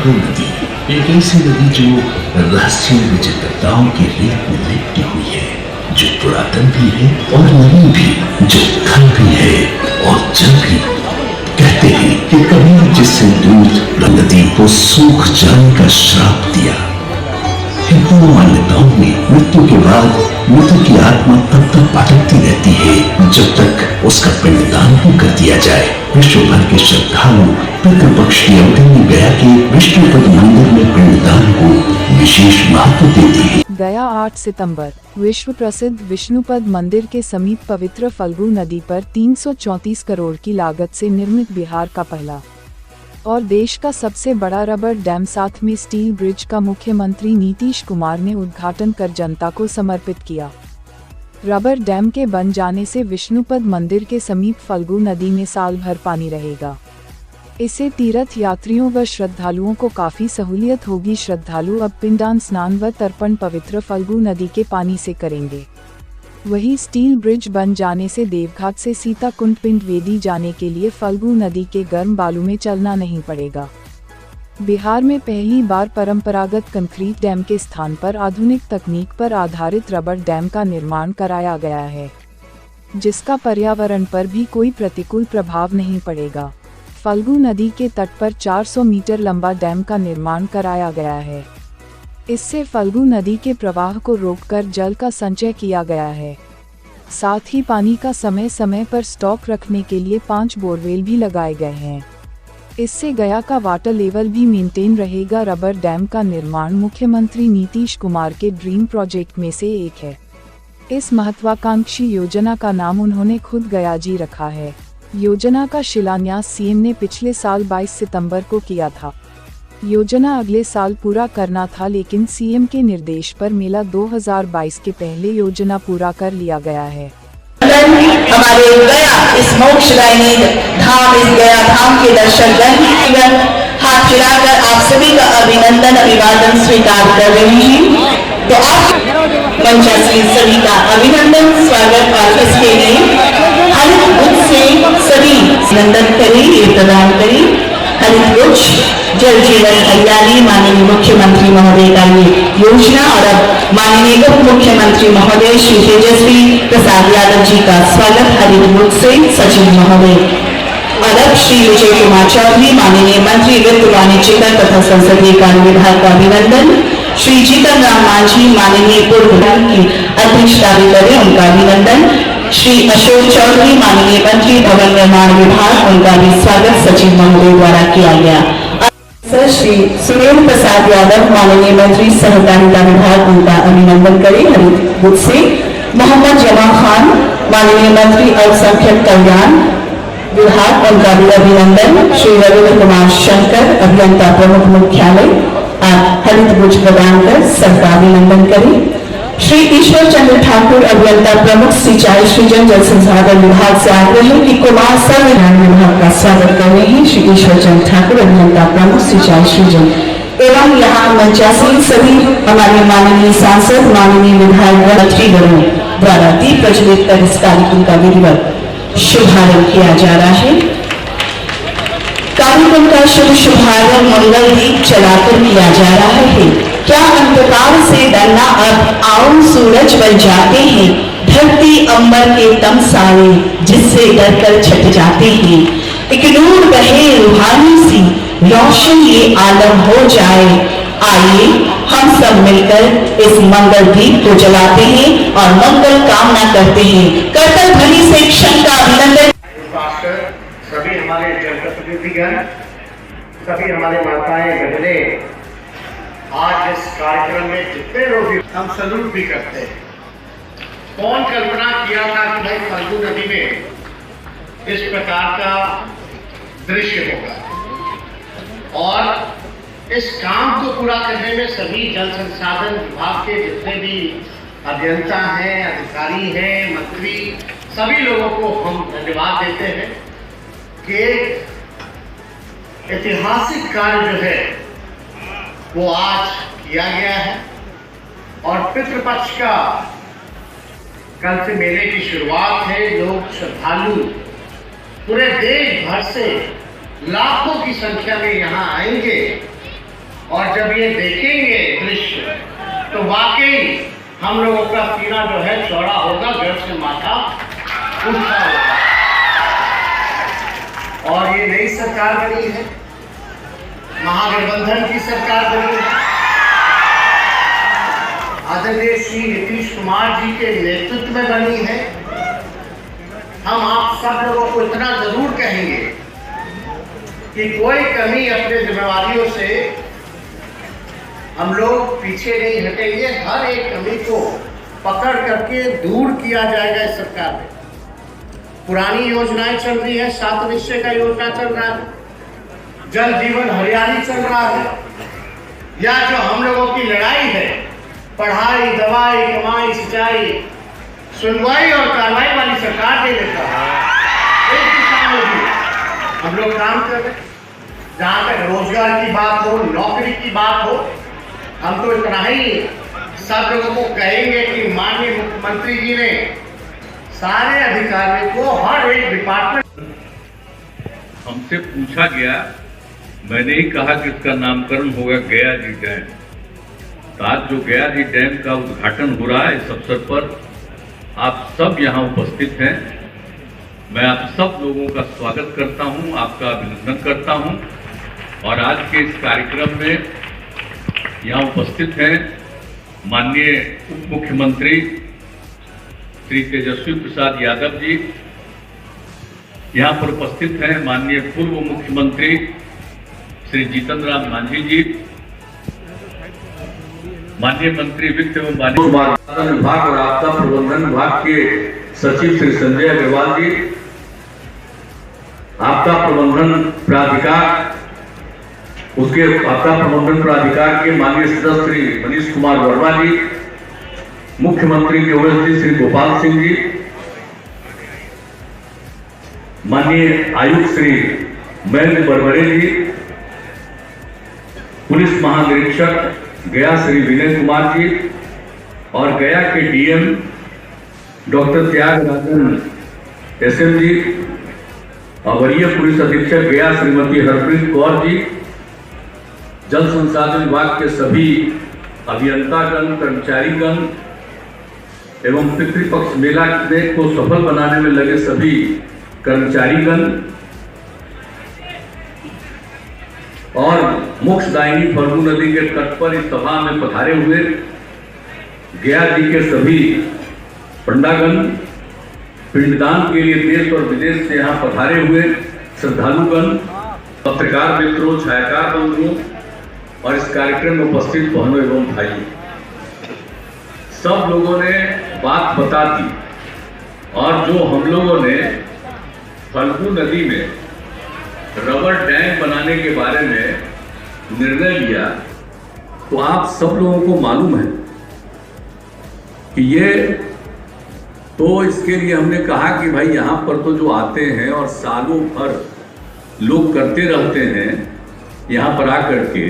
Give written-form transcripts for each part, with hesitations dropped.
फल्गु नदी एक ऐसी नदी जो रहस्यों विचित्रताओं की रेत में लिपटी हुई है, जो पुरातन भी है और नवीन भी, जो थल भी है और जल भी। कहते हैं कि कभी जिससे दूध नदी को सूख जाने का श्राप दिया। हिंदू मान्यताओं में मृत्यु के बाद मृतक की आत्मा तब तक भटकती रहती है जब तक उसका पिंडदान न कर दिया जाए। विश्व भर के श्रद्धालु पितृपक्ष की अवधि में गया के विष्णुपद मंदिर में पिंडदान को विशेष महत्व देते हैं। गया 8 सितंबर विश्व प्रसिद्ध विष्णुपद मंदिर के समीप पवित्र फल्गु नदी पर 334 करोड़ की लागत से निर्मित बिहार का पहला और देश का सबसे बड़ा रबर डैम साथ में स्टील ब्रिज का मुख्यमंत्री नीतीश कुमार ने उद्घाटन कर जनता को समर्पित किया। रबर डैम के बन जाने से विष्णुपद मंदिर के समीप फल्गु नदी में साल भर पानी रहेगा। इससे तीर्थ यात्रियों व श्रद्धालुओं को काफी सहूलियत होगी। श्रद्धालु अब पिंडदान, स्नान व तर्पण पवित्र फल्गु नदी के पानी से करेंगे। वहीं स्टील ब्रिज बन जाने से देवघाट से सीताकुंड पिंड वेदी जाने के लिए फल्गु नदी के गर्म बालू में चलना नहीं पड़ेगा। बिहार में पहली बार परंपरागत कंक्रीट डैम के स्थान पर आधुनिक तकनीक पर आधारित रबर डैम का निर्माण कराया गया है, जिसका पर्यावरण पर भी कोई प्रतिकूल प्रभाव नहीं पड़ेगा। फल्गु नदी के तट पर 400 मीटर लंबा डैम का निर्माण कराया गया है। इससे फल्गु नदी के प्रवाह को रोककर जल का संचय किया गया है। साथ ही पानी का समय समय पर स्टॉक रखने के लिए 5 बोरवेल भी लगाए गए हैं। इससे गया का वाटर लेवल भी मेंटेन रहेगा। रबर डैम का निर्माण मुख्यमंत्री नीतीश कुमार के ड्रीम प्रोजेक्ट में से एक है। इस महत्वाकांक्षी योजना का नाम उन्होंने खुद गयाजी रखा है। योजना का शिलान्यास सीएम ने पिछले साल 22 सितंबर को किया था। योजना अगले साल पूरा करना था, लेकिन सीएम के निर्देश पर मेला 2022 के पहले योजना पूरा कर लिया गया है। हमारे गया इस मोक्षदायिनी धाम, इस गया धाम के दर्शकगण हाथ खिलाकर आप सभी का अभिनंदन अभिवादन स्वीकार कर रहे हैं। तो आप मंचासीन सभी का अभिनंदन, स्वागत और इसके लिए हरित बुद्ध से सभी अभिनंदन करें, ये प्रदान करें। हरित बुद्ध जल जीवन हरियाली माननीय मुख्यमंत्री महोदय का ये योजना, और अब माननीय उप मुख्यमंत्री महोदय श्री तेजस्वी प्रसाद यादव जी का स्वागत हरित बुद्ध से सचिव महोदय। और अब श्री विजय कुमार चौधरी माननीय मंत्री वित्त वाणिज्य कर तथा संसदीय कार्य विभाग का अभिनंदन। श्री जीतन राम मांझी माननीय पूर्व की अध्यक्षता भी करें, उनका अभिनंदन। श्री अशोक चौधरी माननीय मंत्री भवन निर्माण विभाग, उनका भी स्वागत सचिव महोदय द्वारा किया गया। सर श्री सुरेंद्र प्रसाद यादव माननीय मंत्री सहकारिता विभाग, उनका अभिनंदन करें हरित बुद्ध से। मोहम्मद जमा खान माननीय मंत्री अल्पसंख्यक कल्याण विभाग, उनका भी अभिनंदन। श्री रविंद्र कुमार शंकर अभियंता प्रमुख मुख्यालय, आप हरित बुद्ध प्रदान कर सबका अभिनंदन करें। श्री ईश्वर चंद्र ठाकुर अभियंता प्रमुख सिंचाई सृजन जल संसाधन विभाग से आग्रह है कि कुमार संविधान विभाग का स्वागत कर रहे हैं श्री ईश्वर चंद्र ठाकुर अभियंता प्रमुख सिंचाई सृजन। एवं यहाँ मंचासीन सभी हमारे माननीय सांसद माननीय विधायक मंत्रीगणों द्वारा दीप प्रज्वलित कर इस कार्यक्रम का विधिवत शुभारंभ किया जा रहा है। कार्यक्रम का शुभारंभ मंगल दीप जलाकर किया जा रहा है। क्या अंधकार से डरना, अब आओ सूरज बन जाते हैं, धरती अंबर के तमसाए जिससे डरकर छट जाते हैं। एक नूर बहे रूहानी सी, रोशन ये आलम हो जाए। आइए हम सब मिलकर इस मंगल दीप को जलाते हैं और मंगल कामना करते हैं। कर्तव्य ध्वनि से क्षण का अभिनंदन। सभी हमारे जनप्रतिनिधिगण, सभी हमारे माताएं बहने, आज इस कार्यक्रम में जितने लोग हम सैल्यूट भी करते हैं। कौन कल्पना किया था कि भाई फल्गु नदी में इस प्रकार का दृश्य होगा, और इस काम को पूरा करने में सभी जल संसाधन विभाग के जितने भी अभियंता हैं, अधिकारी हैं, मंत्री, सभी लोगों को हम धन्यवाद देते हैं कि ऐतिहासिक कार्य जो है वो आज किया गया है। और पितृपक्ष का कल से मेले की शुरुआत है। लोग श्रद्धालु पूरे देश भर से लाखों की संख्या में यहाँ आएंगे और जब ये देखेंगे दृश्य तो वाकई हम लोगों का सीना जो है चौड़ा होगा, गर्व से माथा ऊंचा होगा। और ये नई सरकार बनी है, महागठबंधन की सरकार बनी है, आदरणीय श्री नीतीश कुमार जी के नेतृत्व में बनी है। हम आप सब लोगों को इतना जरूर कहेंगे कि कोई कमी अपने जिम्मेवारियों से हम लोग पीछे नहीं हटेंगे। हर एक कमी को पकड़ करके दूर किया जाएगा इस सरकार में। पुरानी योजनाएं चल रही है, 7 निश्चय का योजना चल रहा है, जल जीवन हरियाली चल रहा है, या जो हम लोगों की लड़ाई है पढ़ाई, दवाई, कमाई, सिंचाई, सुनवाई और कार्रवाई वाली सरकार दे देता है, इस दिशा में भी हम लोग काम कर रहे हैं। जहाँ तक रोजगार की बात हो, नौकरी की बात हो, हम तो इतना ही सब लोगों को कहेंगे कि माननीय मुख्यमंत्री जी ने सारे अधिकारियों को हर एक डिपार्टमेंट। हमसे पूछा गया, मैंने ही कहा कि इसका नामकरण होगा गया जी डैम। तो आज जो गया जी डैम का उद्घाटन हो रहा है, इस अवसर पर आप सब यहाँ उपस्थित हैं। मैं आप सब लोगों का स्वागत करता हूँ, आपका अभिनंदन करता हूँ। और आज के इस कार्यक्रम में यहाँ उपस्थित हैं माननीय उप मुख्यमंत्री श्री तेजस्वी प्रसाद यादव जी, यहाँ पर उपस्थित हैं माननीय पूर्व मुख्यमंत्री श्री जीतन राम मांझी जी, माननीय मंत्री वित्त एवं वाणिज्य विभाग और आपदा प्रबंधन विभाग के सचिव श्री संजय अग्रवाल जी, आपदा प्रबंधन प्राधिकार उसके आपदा प्रबंधन प्राधिकार के माननीय सदस्य श्री मनीष कुमार वर्मा जी, मुख्यमंत्री के ओएसडी श्री गोपाल सिंह जी, माननीय आयुक्त श्री महेंद्र बरबरे जी, पुलिस महानिरीक्षक गया श्री विनय कुमार जी और गया के डीएम डॉक्टर त्यागराजन एसएम जी और वरीय पुलिस अधीक्षक गया श्रीमती हरप्रीत कौर जी, जल संसाधन विभाग के सभी अभियंतागण, कर्मचारीगण एवं पितृपक्ष मेला को सफल बनाने में लगे सभी कर्मचारीगण और मोक्षदायिनी फल्गु नदी के तट पर इस सभा में पधारे हुए गया जी के सभी पंडागण, पिंडदान के लिए देश और विदेश से यहाँ पधारे हुए श्रद्धालुगण, पत्रकार मित्रों, छायाकार बंधुओं और इस कार्यक्रम में उपस्थित बहनों एवं भाइयों, सब लोगों ने बात बता दी। और जो हम लोगों ने फल्गु नदी में रबर डैम बनाने के बारे में निर्णय लिया, तो आप सब लोगों को मालूम है कि ये तो इसके लिए हमने कहा कि भाई यहाँ पर तो जो आते हैं और सालों भर लोग करते रहते हैं यहाँ पर आकर के,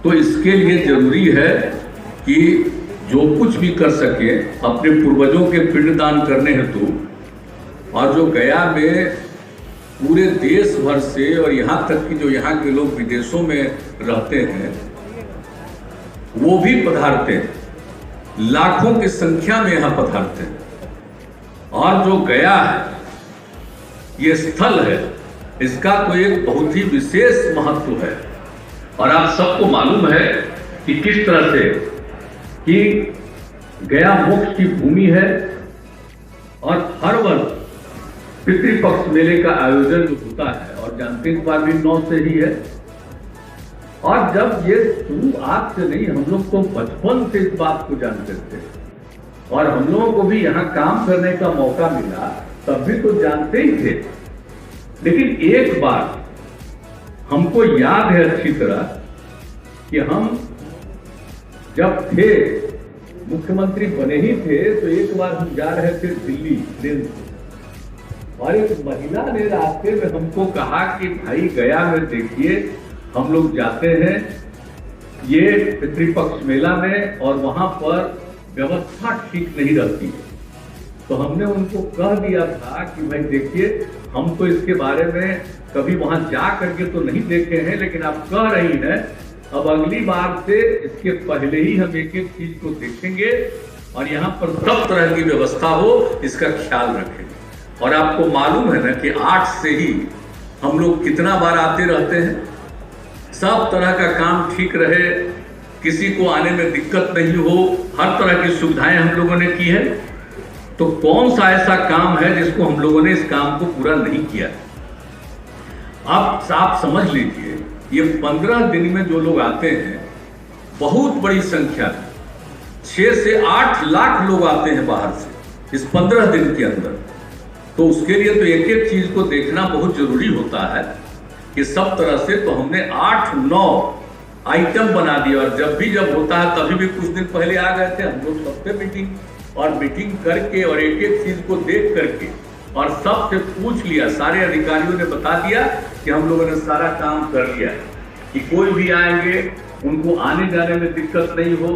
तो इसके लिए जरूरी है कि जो कुछ भी कर सके अपने पूर्वजों के पिंडदान करने हेतु, और जो गया में पूरे देश भर से और यहाँ तक कि जो यहाँ के लोग विदेशों में रहते हैं वो भी पधारते हैं, लाखों की संख्या में यहाँ पधारते हैं। और जो गया है ये स्थल है, इसका तो एक बहुत ही विशेष महत्व है। और आप सबको मालूम है कि किस तरह से कि गया मोक्ष की भूमि है और हर वर्ष पितृपक्ष मेले का आयोजन जो होता है, और जानते हैं इस बार भी 9 से ही है। और जब ये शुरू आज से नहीं, हम लोग तो बचपन से इस बात को जानते थे और हम लोगों को भी यहाँ काम करने का मौका मिला, तब भी तो जानते ही थे। लेकिन एक बार हमको याद है अच्छी तरह कि हम जब थे मुख्यमंत्री बने ही थे, तो एक बार हम जा रहे थे दिल्ली ट्रेन से, और एक महिला ने रास्ते में हमको कहा कि भाई गया में देखिए, हम लोग जाते हैं ये पितृपक्ष मेला में और वहां पर व्यवस्था ठीक नहीं रहती है। तो हमने उनको कह दिया था कि भाई देखिए, हम तो इसके बारे में कभी वहां जा करके तो नहीं देखे हैं, लेकिन आप कह रही हैं अब अगली बार से इसके पहले ही हम एक एक चीज को देखेंगे और यहाँ पर सब तरह की व्यवस्था हो, इसका ख्याल रखेंगे। और आपको मालूम है ना कि 8 से ही हम लोग कितना बार आते रहते हैं, सब तरह का काम ठीक रहे, किसी को आने में दिक्कत नहीं हो, हर तरह की सुविधाएं हम लोगों ने की है। तो कौन सा ऐसा काम है जिसको हम लोगों ने इस काम को पूरा नहीं किया? आप समझ लीजिए, ये 15 दिन में जो लोग आते हैं बहुत बड़ी संख्या है, 6 से 8 लाख लोग आते हैं बाहर से इस 15 दिन के अंदर। तो उसके लिए तो एक एक चीज को देखना बहुत जरूरी होता है कि सब तरह से। तो हमने 8-9 आइटम बना दिया और जब होता है तभी भी कुछ दिन पहले आ गए थे हम लोग सबसे मीटिंग करके और एक एक चीज को देख करके और सबसे पूछ लिया, सारे अधिकारियों ने बता दिया कि हम लोगों ने सारा काम कर लिया कि कोई भी आएंगे उनको आने जाने में दिक्कत नहीं हो।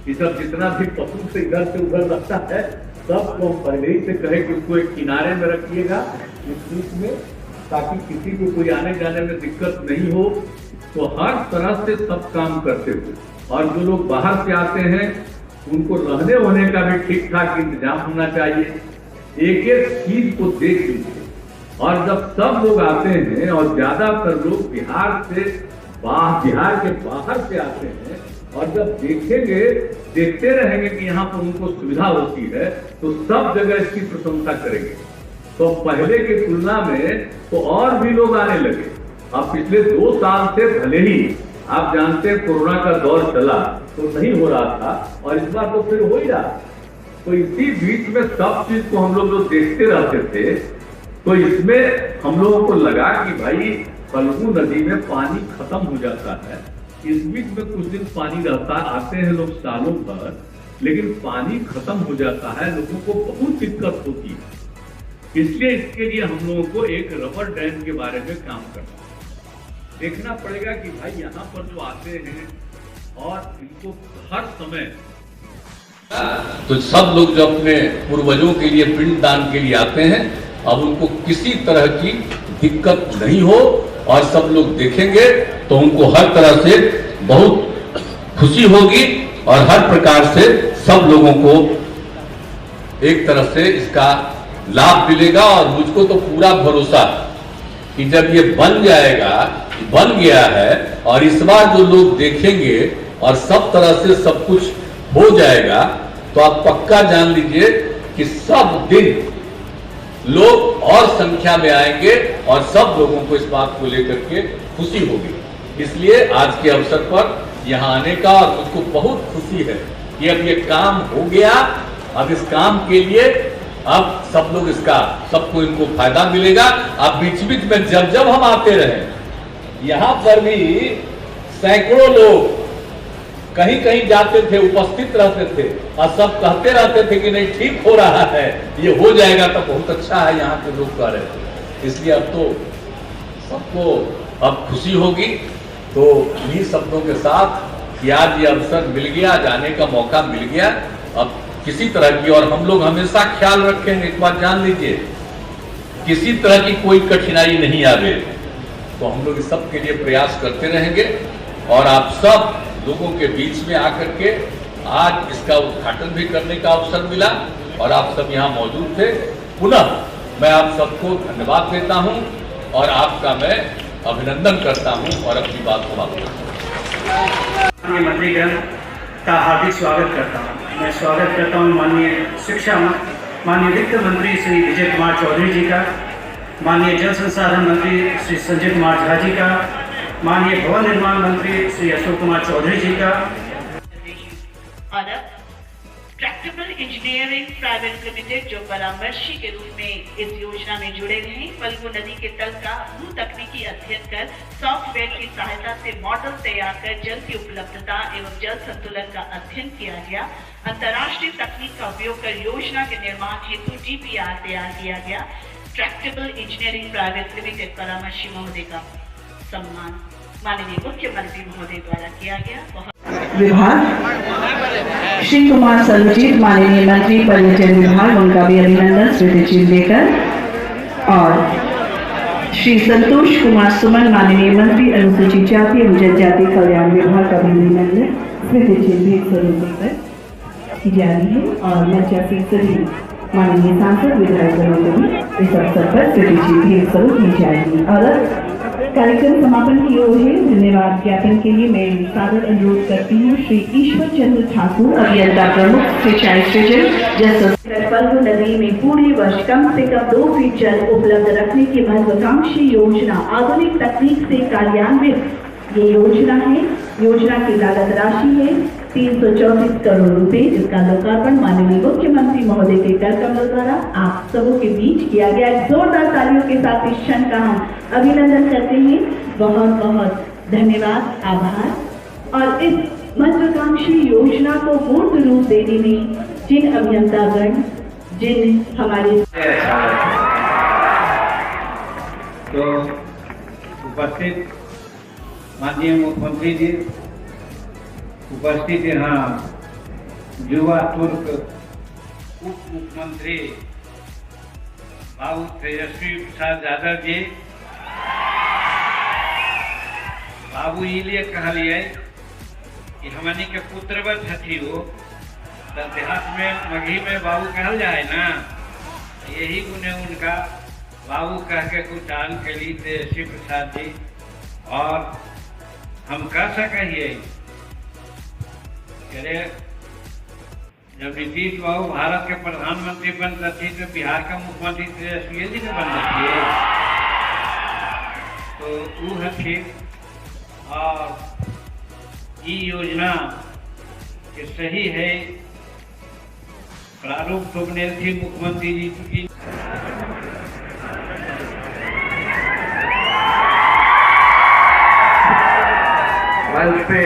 ये सब जितना भी पशु से इधर से उधर लगता है सबको हम पहले ही से कहे कि उसको एक किनारे में रखिएगा इस बीच में, ताकि किसी को कोई आने जाने में दिक्कत नहीं हो। तो हर तरह से सब काम करते हुए, और जो लोग बाहर से आते हैं उनको रहने होने का भी ठीक ठाक इंतजाम होना चाहिए। एक एक चीज को देख लीजिए। और जब सब लोग आते हैं और ज्यादातर लोग बिहार के बाहर से आते हैं, और जब देखते रहेंगे कि यहाँ पर उनको सुविधा होती है तो सब जगह इसकी प्रशंसा करेंगे। तो पहले की तुलना में तो और भी लोग आने लगे। अब पिछले 2 साल से भले ही आप जानते हैं कोरोना का दौर चला तो नहीं हो रहा था, और इस बार तो फिर हो ही रहा। तो इसी बीच में सब चीज को हम लोग जो देखते रहते थे, तो इसमें हम लोगों को लगा कि भाई फल्गु नदी में पानी खत्म हो जाता है। इस बीच में कुछ दिन पानी रहता, आते हैं लोग सालों भर, लेकिन पानी खत्म हो जाता है, लोगों को बहुत दिक्कत होती है। इसलिए इसके लिए हम लोगों को एक रबर डैम के बारे में काम करना देखना पड़ेगा कि भाई यहाँ पर जो आते हैं और इनको हर समय, तो सब लोग जो अपने पूर्वजों के लिए पिंडदान के लिए आते हैं, अब उनको किसी तरह की दिक्कत नहीं हो और सब लोग देखेंगे तो उनको हर तरह से बहुत खुशी होगी और हर प्रकार से सब लोगों को एक तरह से इसका लाभ मिलेगा। और मुझको तो पूरा भरोसा कि जब ये बन गया है और इस बार जो लोग देखेंगे और सब तरह से सब कुछ हो जाएगा, तो आप पक्का जान लीजिए कि सब दिन लोग और संख्या में आएंगे और सब लोगों को इस बात को लेकर के खुशी होगी। इसलिए आज के अवसर पर यहाँ आने का और मुझको बहुत खुशी है कि अब ये काम हो गया। अब इस काम के लिए अब सब लोग सबको इनको फायदा मिलेगा। अब बीच बीच में जब हम आते रहे, यहाँ पर भी सैकड़ों लोग कहीं जाते थे, उपस्थित रहते थे और सब कहते रहते थे कि नहीं ठीक हो रहा है, ये हो जाएगा तो बहुत अच्छा है, यहाँ के लोग कह रहे थे। इसलिए अब तो सबको अब खुशी होगी। तो इन्हीं शब्दों के साथ कि आज ये अवसर मिल गया, जाने का मौका मिल गया, अब किसी तरह की, और हम लोग हमेशा ख्याल रखेंगे, एक बात जान लीजिए, किसी तरह की कोई कठिनाई नहीं आवे, तो हम लोग इस सब के लिए प्रयास करते रहेंगे। और आप सब लोगों के बीच में आकर के आज इसका उद्घाटन भी करने का अवसर मिला और आप सब यहाँ मौजूद थे। पुनः मैं आप सबको धन्यवाद देता हूँ और आपका मैं अभिनंदन करता हूँ और अपनी बात समाप्त करता हूँ। माननीय मंत्रीगण का हार्दिक स्वागत करता हूँ। मैं स्वागत करता हूँ माननीय शिक्षा माननीय वित्त मंत्री श्री विजय कुमार चौधरी जी का, माननीय जल संसाधन मंत्री श्री संजय कुमार झा जी का, माननीय भवन निर्माण मंत्री श्री अशोक कुमार चौधरी जी का। और अब ट्रैक्टेबल इंजीनियरिंग प्राइवेट लिमिटेड जो परामर्शी के रूप में इस योजना में जुड़े रहे, फल्गु नदी के तल का भू तकनीकी अध्ययन कर सॉफ्टवेयर की सहायता से मॉडल तैयार कर जल की उपलब्धता एवं जल संतुलन का अध्ययन किया गया। अंतर्राष्ट्रीय तकनीक का उपयोग कर योजना के निर्माण हेतु DPR तैयार किया गया। ट्रैक्टेबल इंजीनियरिंग प्राइवेट लिमिटेड परामर्शी महोदय का सम्मान माननीय मुख्यमंत्री महोदय द्वारा किया गया। विभाग श्री कुमार सर्वजीत माननीय मंत्री पर्यटन विभाग, उनका भी अभिनंदन स्मृति चिन्ह देकर। और श्री संतोष कुमार सुमन माननीय मंत्री अनुसूचित जाति एवं जनजाति कल्याण विभाग का अभिनंदन स्मृति चिन्ह भेंट स्वरूप देकर की जा रही है और मंच से सभी माननीय सांसद विधायकों को भी इस अवसर पर स्मृति चिन्ह भेंट स्वरूप दी जा रही है। और कार्यक्रम समापन की ओर है। धन्यवाद ज्ञापन के लिए मैं सादर अनुरोध करती हूँ श्री ईश्वर चंद्र ठाकुर अभियंता प्रमुख सिंचाई सृजन जल फल्गु नदी में पूरे वर्ष कम से कम 2 फीट जल उपलब्ध रखने की महत्वाकांक्षी योजना आधुनिक तकनीक से कार्यान्वित। ये योजना है, योजना की लागत राशि है 334 करोड़ रुपए, जिसका लोकार्पण माननीय मुख्यमंत्री महोदय के कर कमलों द्वारा आप सबों के बीच किया गया। जोरदार तालियों के साथ इस क्षण का हम अभिनंदन करते हैं। बहुत बहुत धन्यवाद, आभार। और इस महत्वाकांक्षी योजना को मूर्त रूप देने में जिन अभियंतागण, जिन हमारे तो उपस्थित माननीय मुख्यमंत्री जी, उपस्थित यहाँ युवा तुर्क उप मुख्यमंत्री बाबू तेजस्वी प्रसाद यादव जी, बाबू इसलिए कहलिए कि हमनी के पुत्रवत हथी हो, देहात में मघी में बाबू कहल जाए ना, यही गुने उनका बाबू कह के कुछ दान के लिए तेजस्वी प्रसाद जी। और हम कह सकेंगे अरे जब नीतीश बाबू भारत के प्रधानमंत्री बन रही तो बिहार का मुख्यमंत्री तेजस्वी जी के बन रही है, तो वो है ठीक। और ये योजना के सही है प्रारूप तो बने थी मुख्यमंत्री जी की। मंच पे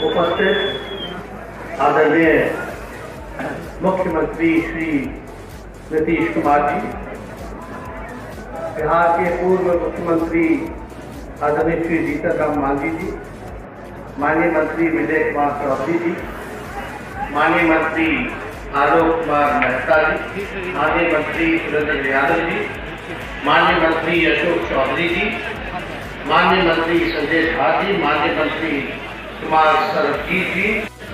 उपस्थित आदरणीय मुख्यमंत्री श्री नीतीश कुमार जी, बिहार के पूर्व मुख्यमंत्री आदरणीय श्री जीतन राम मांझी जी, माननीय मंत्री विजय कुमार चौधरी जी, माननीय मंत्री आलोक कुमार मेहता जी, माननीय मंत्री सुरेंद्र यादव जी, माननीय मंत्री अशोक चौधरी जी, माननीय मंत्री संजय झा जी, माननीय मंत्री कुमार सरबजीत जी।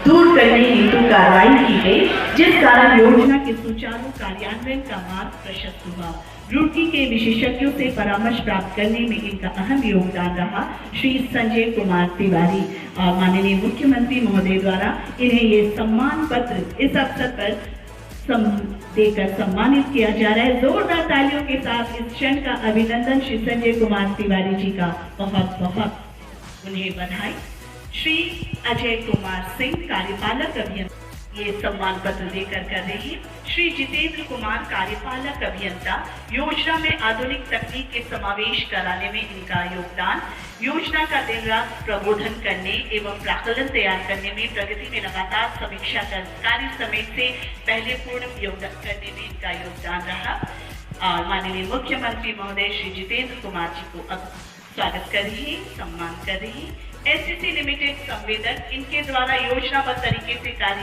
दूर करने हेतु कार्रवाई की गई, जिस कारण योजना के सुचारू कार्यान्वयन का मार्ग प्रशस्त हुआ। रुड़की के विशेषज्ञों से परामर्श प्राप्त करने में इनका अहम योगदान रहा। श्री संजय कुमार तिवारी और माननीय मुख्यमंत्री महोदय द्वारा इन्हें ये सम्मान पत्र इस अवसर पर देकर सम्मानित किया जा रहा है। जोरदार तालियों के साथ इस क्षण का अभिनंदन श्री संजय कुमार तिवारी जी का बहुत बहुत उन्हें बधाई। श्री अजय कुमार सिंह कार्यपालक अभियंता ये सम्मान पत्र देकर कर रहे हैं। श्री जितेंद्र कुमार कार्यपालक अभियंता, योजना में आधुनिक तकनीक के समावेश कराने में इनका योगदान, योजना का दिन रात प्रबोधन करने एवं प्राकलन तैयार करने में प्रगति में लगातार समीक्षा कर कार्य समय से पहले पूर्ण योगदान करने में इनका योगदान रहा। और माननीय मुख्यमंत्री महोदय श्री जितेंद्र कुमार जी को अब स्वागत कर रही है, सम्मान कर रही है। एससीसी लिमिटेड संवेदक, इनके द्वारा योजनाबद्ध तरीके से कार्य